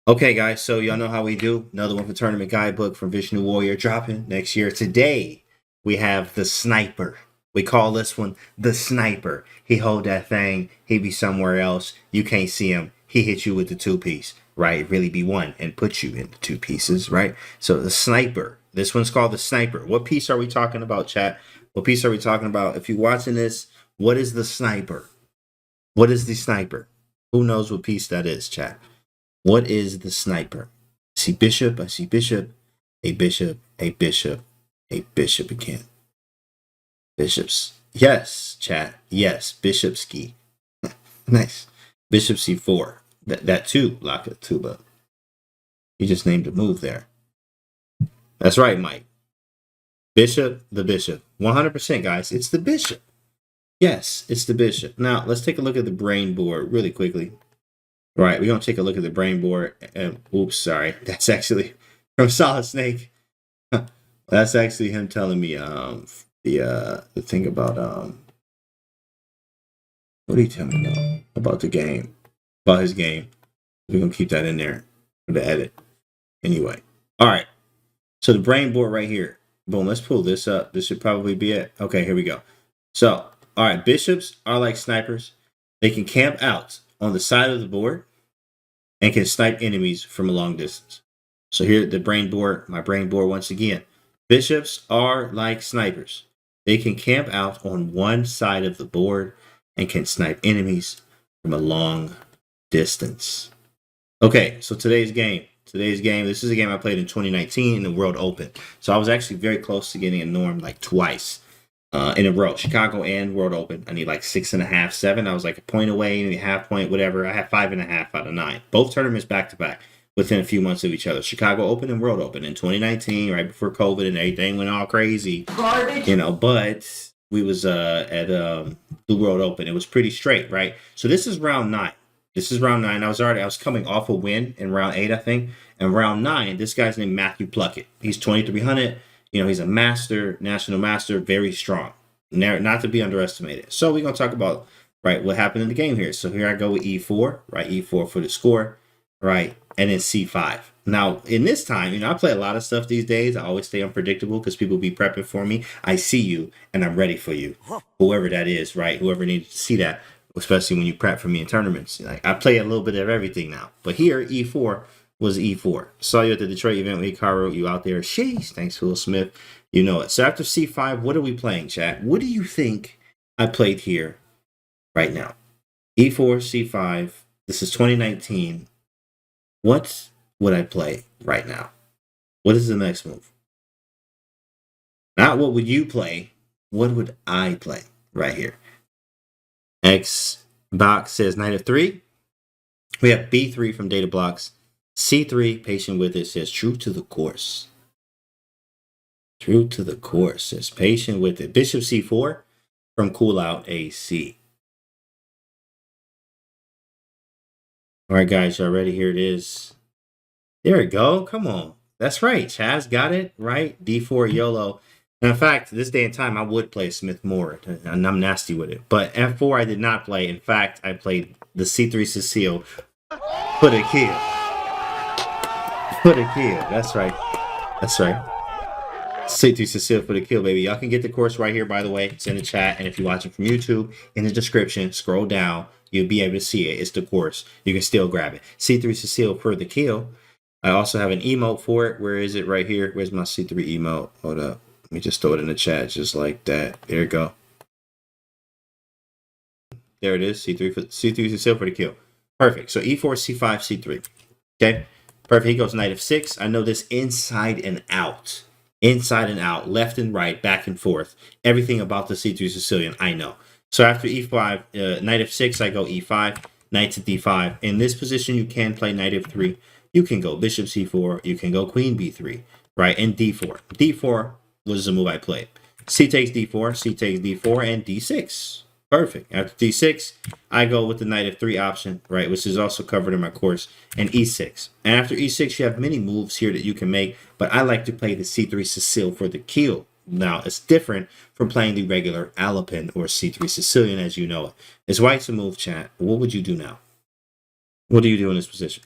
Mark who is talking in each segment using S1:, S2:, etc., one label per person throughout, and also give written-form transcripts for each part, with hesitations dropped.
S1: Okay, guys, so y'all know how we do. Another one for Tournament Guidebook from Vishnu Warrior dropping next year. Today, we have the Sniper. We call this one the Sniper. He hold that thing. He be somewhere else. You can't see him. He hit you with the two-piece, right? Really be one and put you into two pieces, right? So the Sniper. This one's called the Sniper. What piece are we talking about, chat? What piece are we talking about? If you're watching this, what is the Sniper? What is the Sniper? Who knows what piece that is, chat? What is the Sniper? I see bishop, I see bishop, a bishop, a bishop, a bishop again. Bishops. Yes, chat. Yes, bishop ski. Nice. Bishop c4. That too, Laka Tuba. You just named a move there. That's right, Mike. Bishop, the bishop. 100%, guys. It's the bishop. Yes, it's the bishop. Now, let's take a look at the brain board really quickly. Right, we're gonna take a look at the brain board. And oops, sorry, that's actually from Solid Snake. That's actually him telling me the thing about what did he tell me about the game, about his game. We're gonna keep that in there for the edit. Anyway, all right. So the brain board right here. Boom. Let's pull this up. This should probably be it. Okay, here we go. So, all right, bishops are like snipers. They can camp out on the side of the board and can snipe enemies from a long distance. So here the brain board, my brain board once again. Bishops are like snipers. They can camp out on one side of the board and can snipe enemies from a long distance. Okay, so today's game. This is a game I played in 2019 in the World Open. So I was actually very close to getting a norm like twice in a row. Chicago and World Open. I need like 6.5, 7. I was like a point away, maybe half point, whatever. I had 5.5 out of 9. Both tournaments back to back within a few months of each other. Chicago Open and World Open in 2019, right before COVID and everything went all crazy. Garbage. But we was at the World Open. It was pretty straight, right? So this is round 9. I was coming off a win in round 8, I think. And round 9, this guy's named Matthew Pluckett. He's 2,300. He's a master, national master, very strong, not to be underestimated. So we're gonna talk about what happened in the game here. So here I go with e4, right? E4 for the score, right? And then c5. Now in this time, I play a lot of stuff these days. I always stay unpredictable because people be prepping for me. I see you and I'm ready for you, whoever that is, right? Whoever needs to see that. Especially when you prep for me in tournaments. Like I play a little bit of everything now. But here, E4 was E4. Saw you at the Detroit event with Hikaru. You out there. Sheesh. Thanks, Will Smith. You know it. So after C5, what are we playing, chat? What do you think I played here right now? E4, C5. This is 2019. What would I play right now? What is the next move? Not what would you play. What would I play right here? X box says knight f3. We have b3 from Data Blocks. C3, patient with it, says true to the course. True to the course says patient with it. Bishop c4 from Cool Out AC. All right, guys, y'all ready? Here it is. There we go. Come on. That's right. Chaz got it right. D4 YOLO. And in fact, this day and time, I would play Smith more, and I'm nasty with it. But F4, I did not play. In fact, I played the C3 Cecile for the kill. For the kill. That's right. That's right. C3 Cecile for the kill, baby. Y'all can get the course right here, by the way. It's in the chat. And if you're watching from YouTube, in the description, scroll down. You'll be able to see it. It's the course. You can still grab it. C3 Cecile for the kill. I also have an emote for it. Where is it? Right here. Where's my C3 emote? Hold up. Let me just throw it in the chat just like that. There you go. There it is. C3 Cecile for the kill. Perfect. So E4, C5, C3. Okay. Perfect. He goes knight f6. I know this inside and out. Inside and out. Left and right. Back and forth. Everything about the C3 Sicilian, I know. So after E5, knight f6, I go E5. Knight to D5. In this position, you can play knight f3. You can go bishop c4. You can go queen b3. Right. And D4. D4 was the move I played. C takes D4, C takes D4, and D6. Perfect. After D6, I go with the knight f3 option, right, which is also covered in my course, and E6. And after E6, you have many moves here that you can make, but I like to play the C3 Cecile for the kill. Now, it's different from playing the regular Alapin or C3 Sicilian as you know it. It's white to move, chat. What would you do now? What do you do in this position?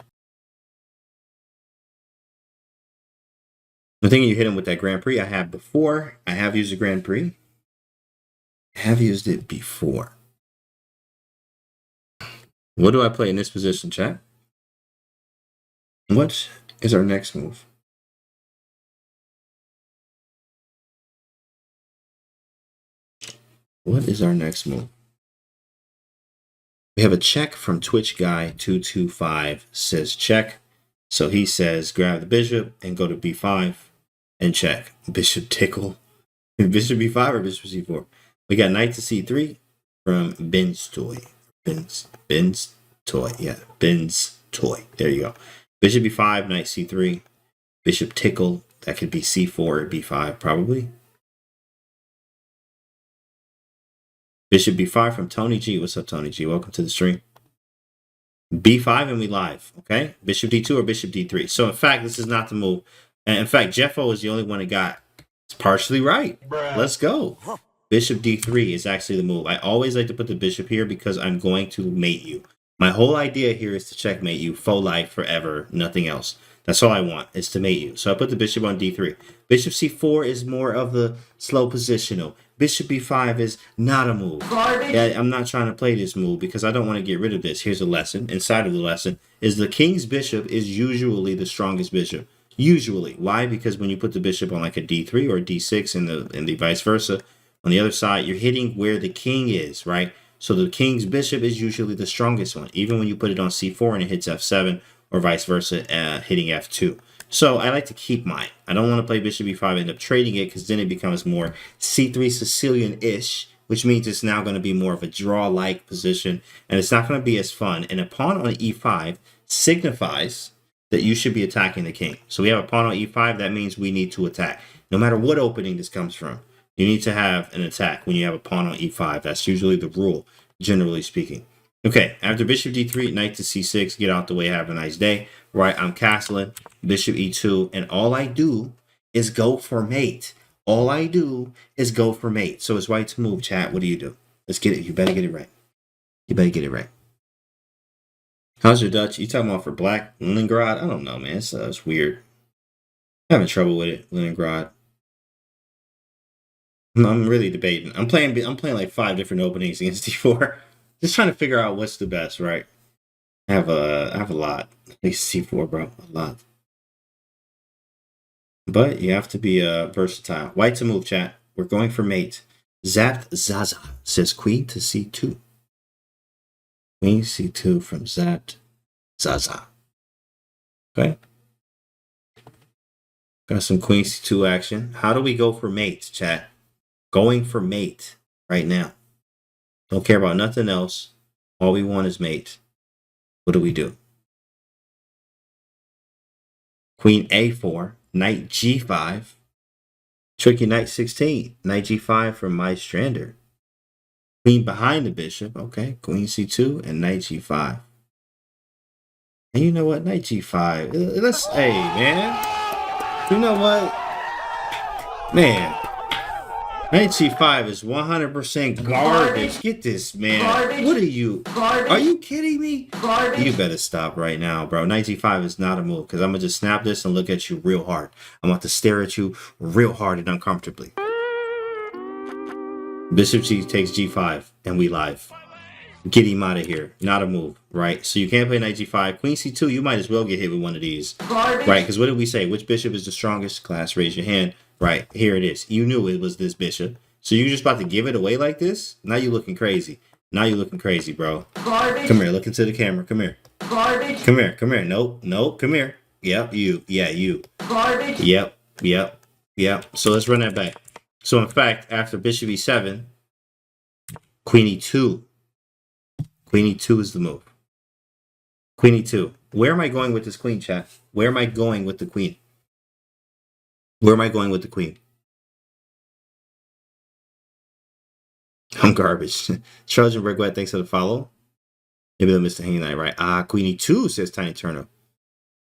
S1: I'm thinking you hit him with that Grand Prix I have before. I have used the Grand Prix. I have used it before. What do I play in this position, chat? What is our next move? What is our next move? We have a check from Twitch Guy 225 says check. So he says grab the bishop and go to b5 and check. Bishop tickle. Bishop b5 or bishop c4? We got knight to c3 from Ben's Toy. Ben's Toy. Yeah, Ben's Toy. There you go. Bishop b5, knight c3. Bishop tickle. That could be c4 or b5 probably. Bishop b5 from Tony G. What's up, Tony G? Welcome to the stream. b5 and we live, okay? Bishop d2 or bishop d3. So, in fact, this is not the move. And, in fact, Jeffo is the only one that got it's partially right. Bruh. Let's go. Bishop d3 is actually the move. I always like to put the bishop here because I'm going to mate you. My whole idea here is to checkmate you, faux life, forever, nothing else. That's all I want, is to mate you. So I put the bishop on d3. Bishop c4 is more of the slow positional. Bishop b5 is not a move. Yeah, I'm not trying to play this move because I don't want to get rid of this. Here's a lesson. Inside of the lesson is the king's bishop is usually the strongest bishop. Usually. Why? Because when you put the bishop on like a d3 or d6 and the vice versa, on the other side, you're hitting where the king is, right? So the king's bishop is usually the strongest one, even when you put it on c4 and it hits f7 or vice versa, hitting f2. So I like to keep mine. I don't want to play bishop b5, end up trading it, because then it becomes more c3 Sicilian-ish, which means it's now going to be more of a draw-like position, and it's not going to be as fun. And a pawn on e5 signifies that you should be attacking the king. So we have a pawn on e5. That means we need to attack. No matter what opening this comes from, you need to have an attack when you have a pawn on e5. That's usually the rule, generally speaking. Okay, after bishop d3, knight to c6, get out the way, have a nice day. Right, I'm castling, bishop e2, and all I do is go for mate. All I do is go for mate. So it's white to move, chat. What do you do? Let's get it. You better get it right. You better get it right. How's your Dutch? You talking about for black? Leningrad? I don't know, man. It's weird. I'm having trouble with it, Leningrad. I'm really debating. I'm playing like 5 different openings against d4. Just trying to figure out what's the best, right? I have a lot. At least c4, bro. A lot. But you have to be versatile. White to move, chat. We're going for mate. Zapt Zaza says queen to c2. Queen c2 from Zapt Zaza. Okay. Got some queen c2 action. How do we go for mate, chat? Going for mate right now. Don't care about nothing else. All we want is mate. What do we do? Queen a4, knight g5, tricky knight 16, knight g5 from my strander. Queen behind the bishop, okay, queen c2 and knight g5. And you know what, knight g5, hey man, you know what, man, knight c5 is 100% garbage. Get this, man. Garbage. What are you? Garbage. Are you kidding me? Garbage. You better stop right now, bro. Knight g5 is not a move because I'm going to just snap this and look at you real hard. I'm about to stare at you real hard and uncomfortably. Bishop c takes g5 and we live. Get him out of here. Not a move, right? So you can't play knight g5. Queen c2, you might as well get hit with one of these. Garbage. Right? Because what did we say? Which bishop is the strongest? Class, raise your hand. Right, here it is. You knew it was this bishop. So you just about to give it away like this? Now you looking crazy. Now you looking crazy, bro. Garbage. Come here, look into the camera. Come here. Garbage. Come here, come here. Nope, nope, come here. Yep, you. Yeah, you. Garbage. Yep, yep, yep. So let's run that back. So in fact, after bishop e7, queen e2. Queen e2 is the move. Queen e2. Where am I going with this queen, chat? Where am I going with the queen? Where am I going with the queen? I'm garbage. Trojan Regret, thanks for the follow. Maybe they'll miss the hanging night, right? Queen e2, says Tiny Turtle.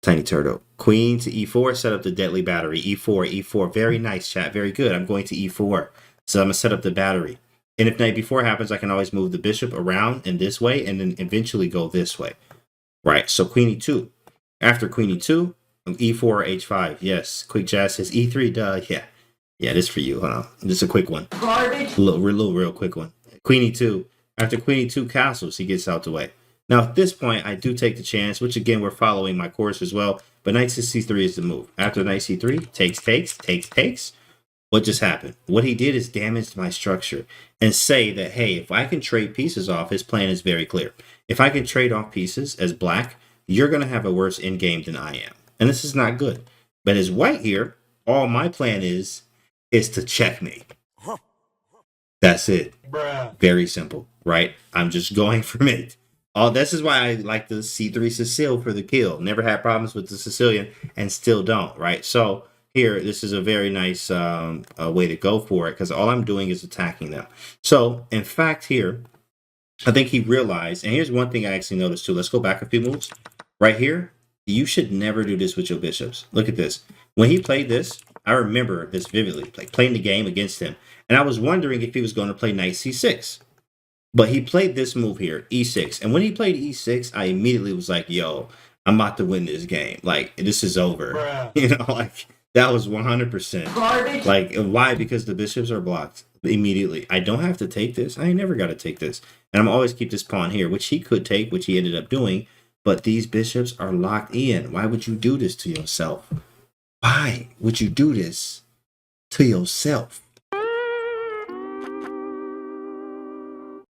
S1: Tiny Turtle. Queen to e4, set up the deadly battery. E4, e4. Very nice, chat. Very good. I'm going to e4. So I'm going to set up the battery. And if knight b4 happens, I can always move the bishop around in this way and then eventually go this way. Right, so queen e2. After queen e2, E4 or H5. Yes. Quick Jazz says E3. Duh. Yeah. Yeah, this for you. Hold on. Just a quick one.
S2: Garbage.
S1: Real quick one. Queen E2. After Queen E2 castles, he gets out the way. Now, at this point, I do take the chance, which again, we're following my course as well. But Knight to C3 is the move. After Knight C3, takes. What just happened? What he did is damaged my structure and say that, hey, if I can trade pieces off, his plan is very clear. If I can trade off pieces as black, you're going to have a worse end game than I am. And this is not good. But as white here, all my plan is to checkmate. That's it.
S2: Bruh.
S1: Very simple, right? I'm just going for mate. Oh, this is why I like the C3 Sicilian for the kill. Never had problems with the Sicilian and still don't, right? So here, this is a very nice way to go for it because all I'm doing is attacking them. So, in fact, here, I think he realized, and here's one thing I actually noticed too. Let's go back a few moves. Right here, you should never do this with your bishops. Look at this. When he played this, I remember this vividly, like playing the game against him. And I was wondering if he was going to play Knight C6. But he played this move here, E6. And when he played E6, I immediately was like, yo, I'm about to win this game. Like, this is over.
S2: Bruh.
S1: You know, like, that was 100%.
S2: Garbage.
S1: Like, why? Because the bishops are blocked immediately. I don't have to take this. I ain't never got to take this. And I'm always keep this pawn here, which he could take, which he ended up doing. But these bishops are locked in. Why would you do this to yourself? Why would you do this to yourself?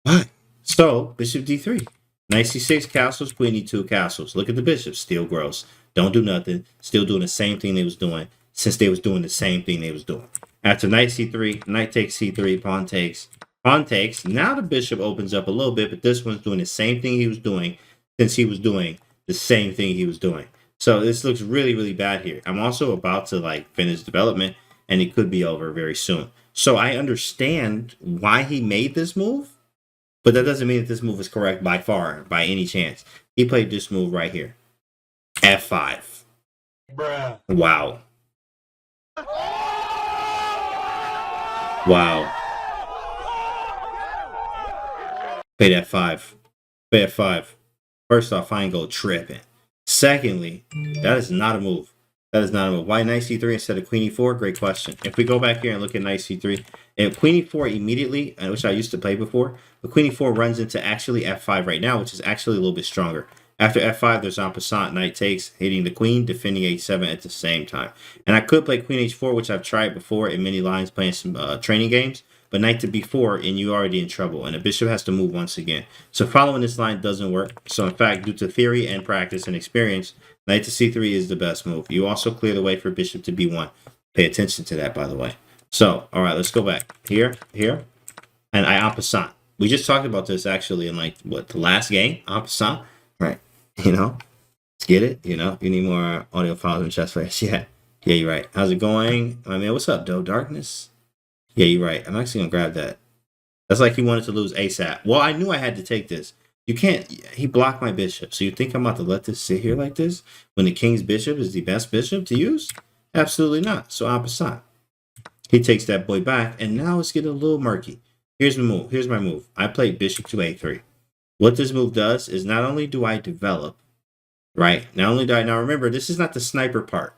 S1: Why? So, bishop d3. Knight c6 castles, queen e2 castles. Look at the bishops. Still gross. Don't do nothing. Still doing the same thing they was doing since they was doing the same thing they was doing. After knight c3, knight takes c3, pawn takes. Pawn takes. Now the bishop opens up a little bit, but this one's doing the same thing he was doing since he was doing the same thing he was doing. So this looks really, really bad here. I'm also about to like finish development and it could be over very soon. So I understand why he made this move. But that doesn't mean that this move is correct by far, by any chance. He played this move right here. F5.
S2: Bruh.
S1: Wow. Wow. Played F5. Play F5. First off, I ain't go tripping. Secondly, that is not a move. That is not a move. Why knight c3 instead of queen e4? Great question. If we go back here and look at knight c3, and queen e4 immediately, which I used to play before, but queen e4 runs into actually f5 right now, which is actually a little bit stronger. After f5, there's en passant, knight takes, hitting the queen, defending h7 at the same time. And I could play queen h4, which I've tried before in many lines playing some training games, but knight to b4, and you're already in trouble, and the bishop has to move once again. So following this line doesn't work. So in fact, due to theory and practice and experience, knight to c3 is the best move. You also clear the way for bishop to b1. Pay attention to that, by the way. So, all right, let's go back. Here, and I en passant. We just talked about this actually in like, what, the last game? En passant? Right. You know, let's get it. You know, you need more audio files and chess players. Yeah, you're right. How's it going? I mean, what's up, Doe Darkness? Yeah, you're right. I'm actually going to grab that. That's like he wanted to lose ASAP. Well, I knew I had to take this. You can't, he blocked my bishop. So you think I'm about to let this sit here like this when the king's bishop is the best bishop to use? Absolutely not. So en passant. He takes that boy back, and now it's getting a little murky. Here's my move. Here's my move. I play bishop to a3. What this move does is not only do I develop, right? Not only do I, now remember, this is not the sniper part.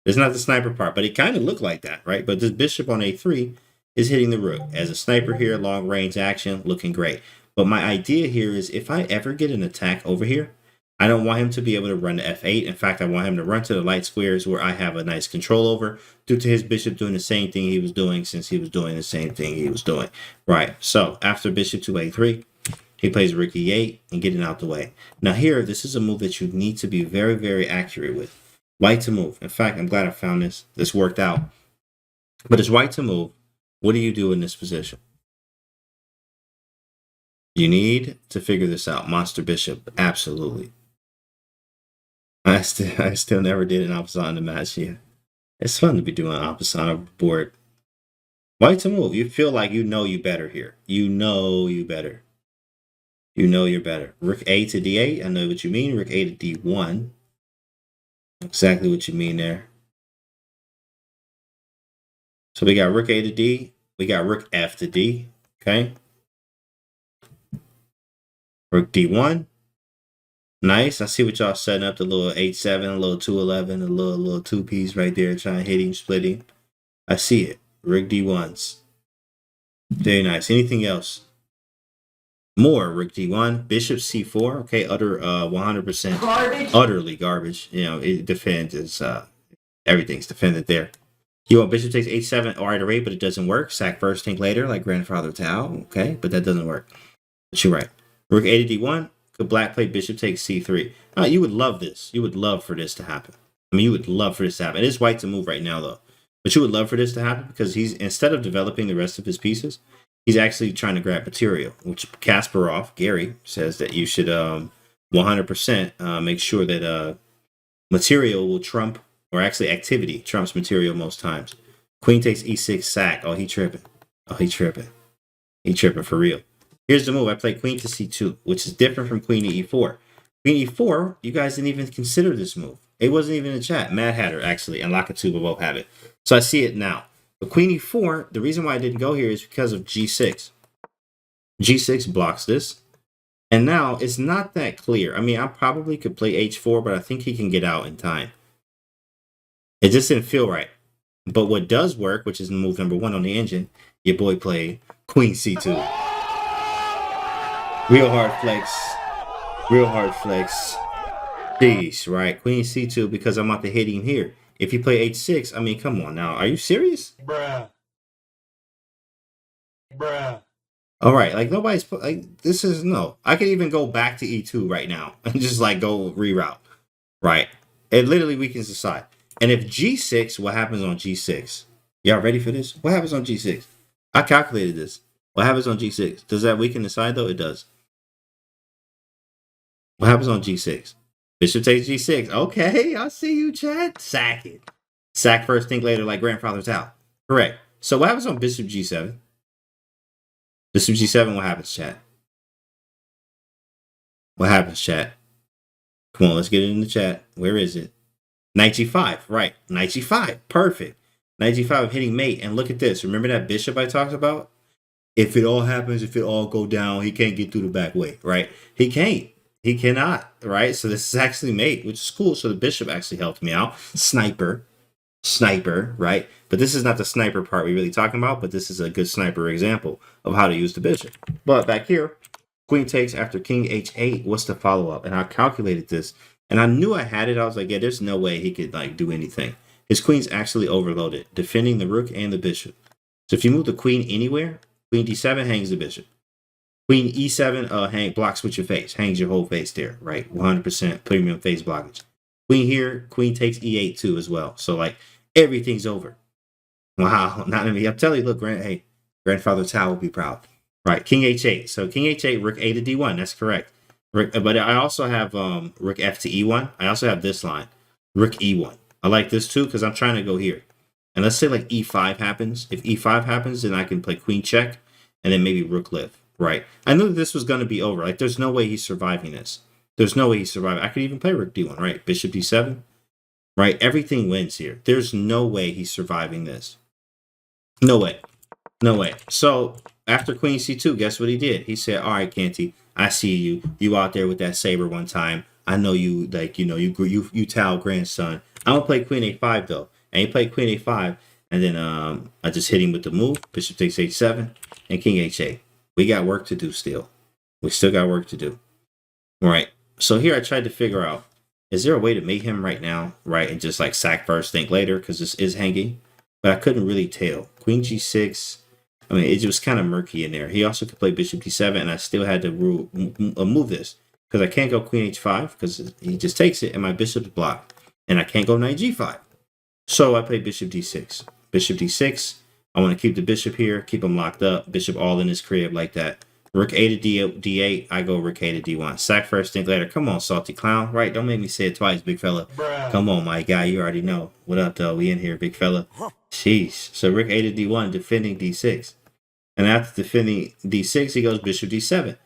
S1: This is not the sniper part, but it kind of looked like that, right? But this bishop on a3 is hitting the rook. As a sniper here, long range action, looking great. But my idea here is if I ever get an attack over here, I don't want him to be able to run to f8. In fact, I want him to run to the light squares where I have a nice control over due to his bishop doing the same thing he was doing since he was doing the same thing he was doing. Right. So after bishop to a3, he plays rook e8 and getting out the way. Now here, this is a move that you need to be very, very accurate with. White to move. In fact, I'm glad I found this. This worked out. But it's white to move. What do you do in this position? You need to figure this out. Monster bishop. Absolutely. I still never did an opposite on the match yet. It's fun to be doing opposite on a board. White to move. You feel like you know you better here. You know you better. You know you're better. Rook A to D8. I know what you mean. Rook A to D1. Exactly what you mean there. So we got Rook A to D. We got Rook F to D. Okay. Rook D1. Nice. I see what y'all setting up. The little 8-7, a little 2-11, a little two piece right there, trying to hit him, splitting. I see it. Rook D1s. Very nice. Anything else? More Rook D1, Bishop C4. Okay, 100%
S2: garbage.
S1: Utterly garbage. You know, it defends is everything's defended there. You want Bishop takes H7 or right, but it doesn't work. Sack first, think later, like Grandfather Tao. Okay, but that doesn't work. But you're right. Rook A to D1. Could black play Bishop takes C3. You would love this. You would love for this to happen. I mean, you would love for this to happen. It is white to move right now, though. But you would love for this to happen because he's, instead of developing the rest of his pieces, he's actually trying to grab material, which Kasparov, Gary, says that you should 100% make sure that material will trump, or actually activity trumps material most times. Queen takes E6 sack. Oh, he tripping. Oh, he tripping. He tripping for real. Here's the move. I play queen to C2, which is different from queen to E4. Queen E4, you guys didn't even consider this move. It wasn't even in the chat. Mad Hatter, actually, and Lakatuba both have it. So I see it now. But queen E4, the reason why I didn't go here is because of G6. G6 blocks this. And now it's not that clear. I mean, I probably could play H4, but I think he can get out in time. It just didn't feel right. But what does work, which is move number 1 on the engine, your boy played queen C2. Real hard flex. Real hard flex. Jeez, right? Queen C2 because I'm about to hit him here. If you play H6, I mean, come on now. Are you serious?
S2: Bruh.
S1: All right, like nobody's like this is no. I could even go back to E2 right now and just like go reroute. Right? It literally weakens the side. And if G6, what happens on G6? Y'all ready for this? What happens on G6? I calculated this. What happens on G6? Does that weaken the side though? It does. What happens on G6? Bishop takes G6. Okay, I see you, chat. Sack it. Sack first, think later, like Grandfather's out. Correct. So what happens on Bishop G7? Bishop G7, what happens, chat? What happens, chat? Come on, let's get it in the chat. Where is it? Knight G5, right. Knight G5, perfect. Knight G5, hitting mate. And look at this. Remember that bishop I talked about? If it all happens, if it all go down, he can't get through the back way, right? He can't. He cannot, right? So this is actually mate, which is cool. So the bishop actually helped me out. Sniper, right? But this is not the sniper part we're really talking about, but this is a good sniper example of how to use the bishop. But back here, queen takes after king H8. What's the follow-up? And I calculated this, and I knew I had it. I was like, yeah, there's no way he could like do anything. His queen's actually overloaded, defending the rook and the bishop. So if you move the queen anywhere, queen D7 hangs the bishop. Queen E7 blocks with your face, hangs your whole face there, right? 100% premium face blockage. Queen here, queen takes E8 too as well. So like everything's over. Wow, not me. I'm telling you, look, Grandfather Tao will be proud. Right, king H8. So king H8, rook A to D1. That's correct. But I also have rook F to E1. I also have this line, rook E1. I like this too because I'm trying to go here. And let's say like E5 happens. If E5 happens, then I can play queen check and then maybe rook lift. Right. I knew this was going to be over. Like, there's no way he's surviving this. There's no way he's surviving. I could even play rook D1, right? Bishop D7, right? Everything wins here. There's no way he's surviving this. No way. No way. So after queen C2, guess what he did? He said, all right, Canty, I see you. You out there with that saber one time. I know you, like, you know, you Tao grandson. I'm going to play queen A5, though. And he played queen A5. And then I just hit him with the move. Bishop takes H7 and king H8. We got work to do still. We still got work to do. All right. So here I tried to figure out, is there a way to mate him right now, right? And just like sack first, think later, because this is hanging. But I couldn't really tell. Queen G6. I mean, it was kind of murky in there. He also could play Bishop D7, and I still had to move this. Because I can't go Queen H5, because he just takes it, and my bishop's blocked. And I can't go Knight G5. So I played Bishop D6. Bishop D6. I want to keep the bishop here, keep him locked up. Bishop all in his crib like that. Rook A to D8, I go rook A to D1. Sack first, think later. Come on, salty clown. Right, don't make me say it twice, big fella.
S2: Bruh.
S1: Come on, my guy, you already know. What up, though? We in here, big fella. Sheesh. So rook A to D1, defending D6. And after defending D6, he goes bishop D7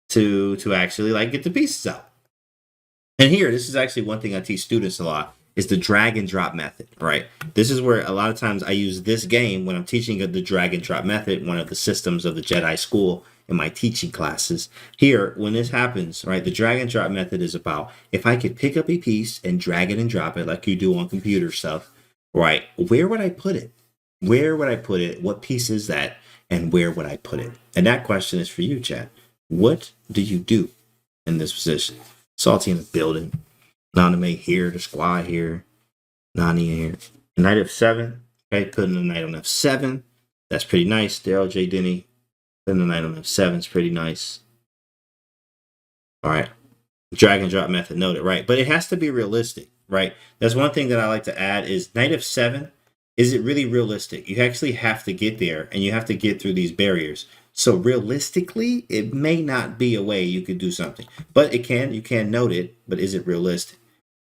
S1: to actually like get the pieces out. And here, this is actually one thing I teach students a lot. Is the drag and drop method, right? This is where a lot of times I use this game when I'm teaching the drag and drop method, one of the systems of the Jedi school in my teaching classes. Here, when this happens, right, the drag and drop method is about if I could pick up a piece and drag it and drop it like you do on computer stuff, right, where would I put it? Where would I put it? What piece is that? And where would I put it? And that question is for you, Chad. What do you do in this position? Salty in the building. Naname here, the squad here. Nani here. Knight f7. Okay, putting the knight on f7. That's pretty nice. Daryl J. Denny. Putting the knight on f7 is pretty nice. All right. Drag and drop method noted, right? But it has to be realistic, right? That's one thing that I like to add is knight f7. Is it really realistic? You actually have to get there and you have to get through these barriers. So realistically, it may not be a way you could do something, but it can, you can note it, but is it realistic?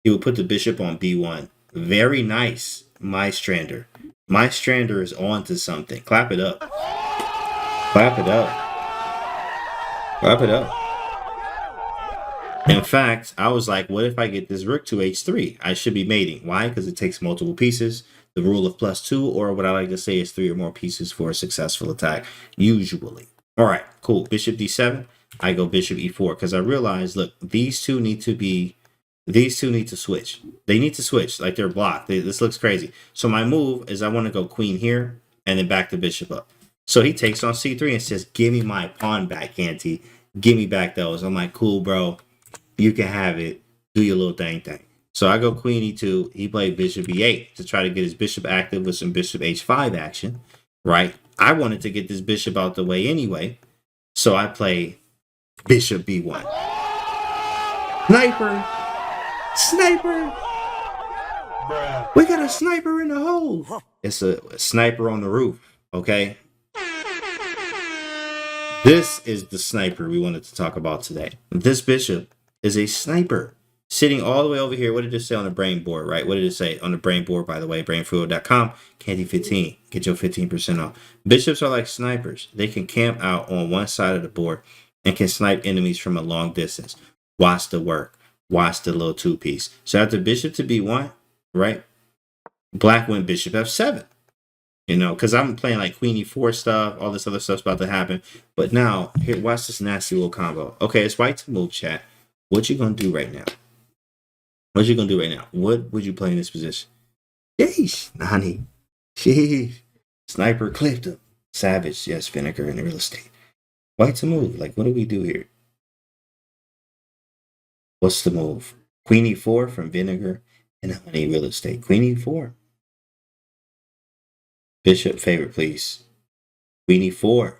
S1: He would put the bishop on b1. Very nice, my Strander. My Strander is on to something. Clap it up. Clap it up. Clap it up. In fact, I was like, what if I get this rook to h3? I should be mating. Why? Because it takes multiple pieces. The rule of +2, or what I like to say is 3 or more pieces for a successful attack, usually. All right, cool. Bishop d7. I go bishop e4 because I realize, look, these two need to switch. They need to switch, like they're blocked. This looks crazy. So my move is I want to go queen here and then back the bishop up. So he takes on c3 and says, give me my pawn back, Canty. Give me back those. I'm like, cool, bro. You can have it. Do your little thing. So I go queen e2. He played bishop e8 to try to get his bishop active with some bishop h5 action, right? I wanted to get this bishop out the way anyway. So I play bishop b1. Sniper! Sniper! Bruh. We got a sniper in the hole. It's a sniper on the roof, okay? This is the sniper we wanted to talk about today. This bishop is a sniper sitting all the way over here. What did it say on the brain board, right? What did it say on the brain board, by the way? Brainfood.com, Canty15. Get your 15% off. Bishops are like snipers. They can camp out on one side of the board and can snipe enemies from a long distance. Watch the work. Watch the little two-piece. So after bishop to b1, right? Black went bishop f7. You know, because I'm playing like queen e4 stuff. All this other stuff's about to happen. But now, here, watch this nasty little combo. Okay, it's white to move, chat. What you going to do right now? What you going to do right now? What would you play in this position? Sheesh, Nani. Sheesh. Sniper clipped him. Savage, yes, Vinegar in real estate. White to move. Like, what do we do here? What's the move? Queen e4 from Vinegar and Honey Real Estate. Queen e4. Bishop favorite, please. Queen e4.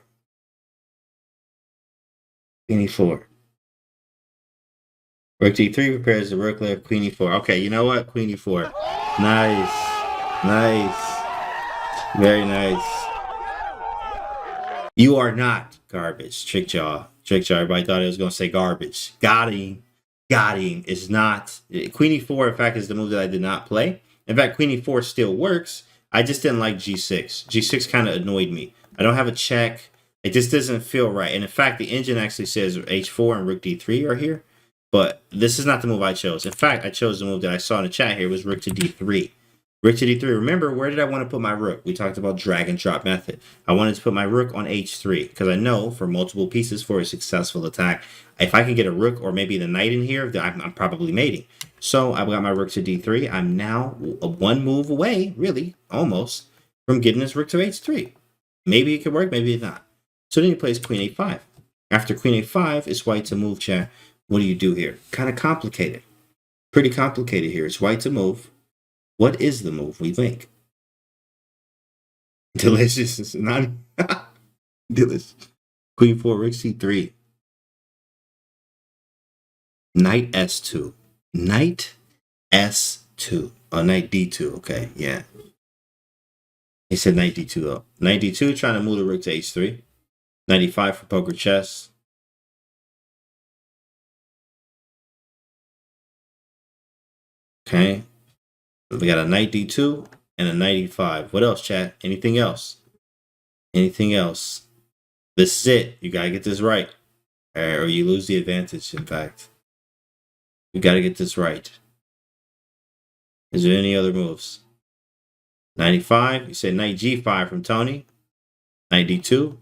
S1: Queen e4. Rook d3 prepares the rook left. Queen e4. Okay, you know what? Queen e4. Nice. Nice. Very nice. You are not garbage. Tricked y'all. Tricked y'all. Everybody thought it was going to say garbage. Got him. Got him. It's not. Queen e4, in fact, is the move that I did not play. In fact, Queen e4 still works. I just didn't like g6. G6 kind of annoyed me. I don't have a check. It just doesn't feel right. And in fact, the engine actually says h4 and rook d3 are here. But this is not the move I chose. In fact, I chose the move that I saw in the chat here was rook to d3. Rook to d3. Remember, where did I want to put my rook? We talked about drag and drop method. I wanted to put my rook on h3 because I know for multiple pieces for a successful attack, if I can get a rook or maybe the knight in here, I'm probably mating. So I've got my rook to d3. I'm now one move away, really, almost, from getting this rook to h3. Maybe it could work, maybe it's not. So then he plays queen a5. After queen a5, it's white to move, chat. What do you do here? Kind of complicated. Pretty complicated here. It's white to move. What is the move we think? Delicious. It's not delicious. Queen 4, rook c3. Knight s2. Knight s2. Oh, knight d2. Okay, yeah. He said knight d2 though. Knight d2, trying to move the rook to h3. 95 for poker chess. Okay. We got a knight d2 and a knight e5. What else, chat? Anything else? Anything else? This is it. You gotta get this right. Or you lose the advantage, in fact. You gotta get this right. Is there any other moves? 95. You said knight g5 from Tony. Knight d2.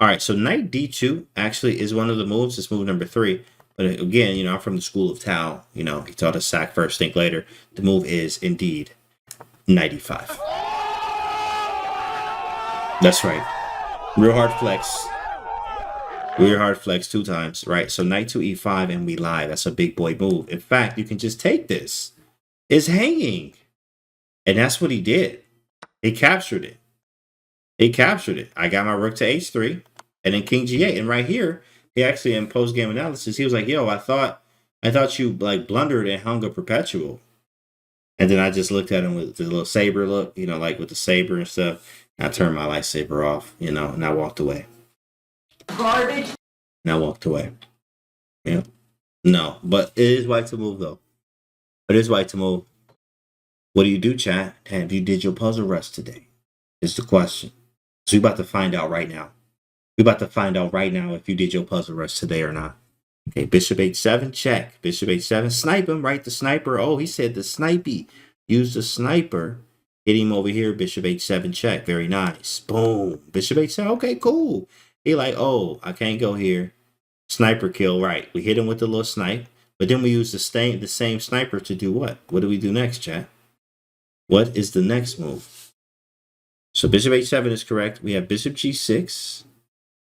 S1: All right, so knight d2 actually is one of the moves. It's move number 3. But again, you know, I'm from the school of Tao. You know, he taught us sack first, think later. The move is indeed knight e5. That's right. Real hard flex. Real hard flex 2 times, right? So knight to e5 and we lie. That's a big boy move. In fact, you can just take this. It's hanging. And that's what he did. He captured it. He captured it. I got my rook to h3 and then king g8. And right here, he actually in post-game analysis, he was like, yo, I thought you like blundered and hung a perpetual. And then I just looked at him with the little saber look, you know, like with the saber and stuff. I turned my lightsaber off, you know, and I walked away. Garbage. And I walked away. Yeah. No, but it is white to move though. It is white to move. What do you do, chat? Have you did your puzzle rest today? Is the question. So we're about to find out right now. We're about to find out right now if you did your puzzle rest today or not. Okay, bishop h7, check. Bishop h7, snipe him, right? The sniper. Oh, he said the snipey. Use the sniper. Hit him over here, bishop h7, check. Very nice. Boom. Bishop h7, okay, cool. He like, oh, I can't go here. Sniper kill, right. We hit him with the little snipe. But then we use the same sniper to do what? What do we do next, chat? What is the next move? So bishop h7 is correct. We have bishop g6.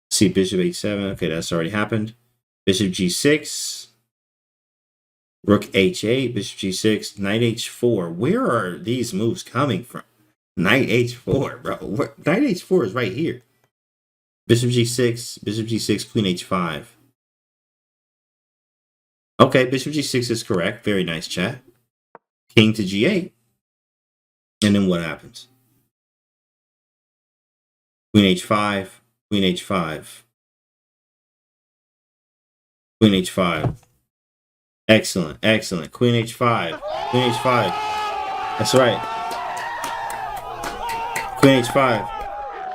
S1: See, bishop h7. Okay, that's already happened. Bishop g6. Rook h8. Bishop g6. Knight h4. Where are these moves coming from? Knight h4, bro. Knight h4 is right here. Bishop g6. Bishop g6. Queen h5. Okay, bishop g6 is correct. Very nice, chat. King to g8. And then what happens? Queen h5. Queen h5. Queen h5. Excellent, excellent. Queen h5. Queen h5. That's right. Queen h5.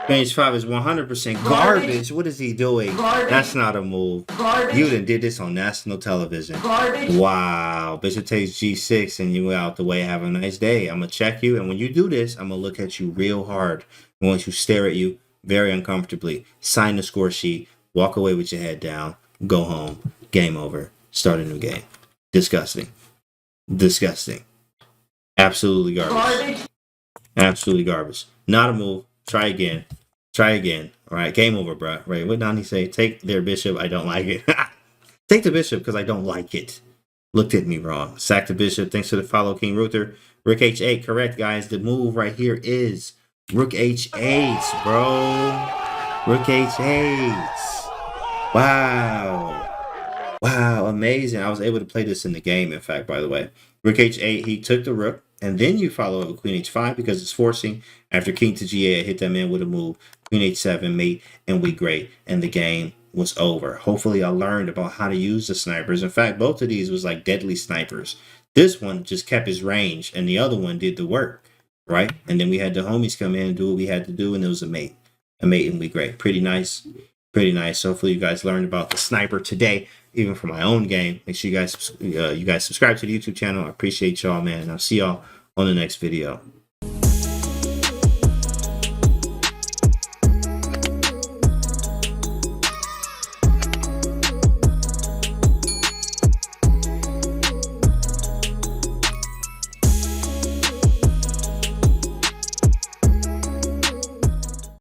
S1: Queen h5 is 100% garbage. What is he doing? That's not a move. You done did this on national television. Wow. Bishop takes g6 and you out the way. Have a nice day. I'm going to check you. And when you do this, I'm going to look at you real hard. I want you to stare at you very uncomfortably. Sign the score sheet. Walk away with your head down. Go home. Game over. Start a new game. Disgusting. Disgusting. Absolutely garbage. Absolutely garbage. Not a move. Try again. Try again. All right. Game over, bro. Right. What did he say? Take their bishop. I don't like it. Take the bishop because I don't like it. Looked at me wrong. Sack the bishop. Thanks for the follow, King Ruther. Rook h8. Correct, guys. The move right here is Rook h8, bro. Rook h8. Wow. Wow. Amazing. I was able to play this in the game, in fact, by the way. Rook h8. He took the rook. And then you follow up with Queen h5 because it's forcing. After King to g8, I hit that man with a move. Queen h7, mate, and we great. And the game was over. Hopefully I learned about how to use the snipers. In fact, both of these was like deadly snipers. This one just kept his range, and the other one did the work, right? And then we had the homies come in and do what we had to do, and it was a mate. A mate and we great. Pretty nice. Pretty nice. Hopefully you guys learned about the sniper today, even for my own game. Make sure you guys subscribe to the YouTube channel. I appreciate y'all, man. I'll see y'all on the next video.